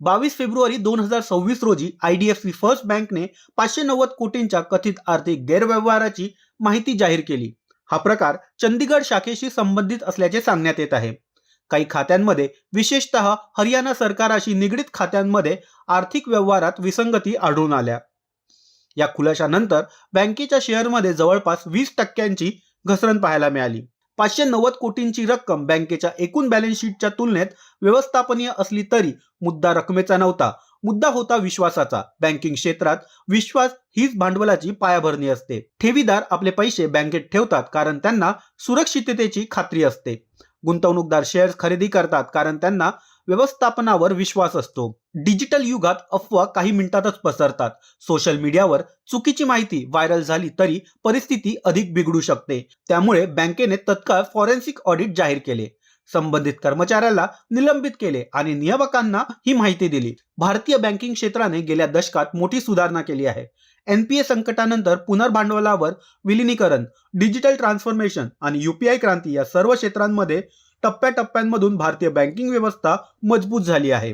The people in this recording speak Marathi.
22 फेब्रुवारी 2026 रोजी IDFC फर्स्ट बँकने 590 कोटींच्या कथित आर्थिक गैरव्यवहाराची माहिती जाहीर केली. हा प्रकार चंदीगड शाखेशी संबंधित असल्याचे सांगण्यात येत आहे. काही खात्यांमध्ये, विशेषतः हरियाणा सरकाराशी निगडीत खात्यांमध्ये आर्थिक व्यवहारात विसंगती आढळून आल्या. या खुलाशानंतर बँकेच्या शेअरमध्ये जवळपास 20% घसरण पाहायला मिळाली. 590 कोटींची रक्कम बँकेच्या एकूण बॅलन्स शीटच्या तुलनेत व्यवस्थापनीय असली तरी मुद्दा रकमेचा नव्हता. मुद्दा होता विश्वासाचा. बँकिंग क्षेत्रात विश्वास हीच भांडवलाची पायाभरणी असते. ठेवीदार आपले पैसे बँकेत ठेवतात कारण त्यांना सुरक्षिततेची खात्री असते. गुंतवणूकदार शेअर्स खरेदी करतात कारण त्यांना व्यवस्थापनावर विश्वास असतो. डिजिटल युगात अफवा काही मिनिटातच पसरतात. सोशल मीडियावर चुकीची माहिती व्हायरल झाली तरी परिस्थिती अधिक बिघडू शकते. त्यामुळे बँकेने तत्काळ फॉरेन्सिक ऑडिट जाहीर केले, संबंधित कर्मचाऱ्याला निलंबित केले आणि नियामकांना ही माहिती दिली. भारतीय बँकिंग क्षेत्राने गेल्या दशकात मोठी सुधारणा केली आहे. NPA संकटानंतर पुनर्भांडवलावर विलिनीकरण, डिजिटल ट्रान्सफॉर्मेशन आणि UPI क्रांती या सर्व क्षेत्रांमध्ये टप्प्याटप्प्यांमधून भारतीय बँकिंग व्यवस्था मजबूत झाली आहे.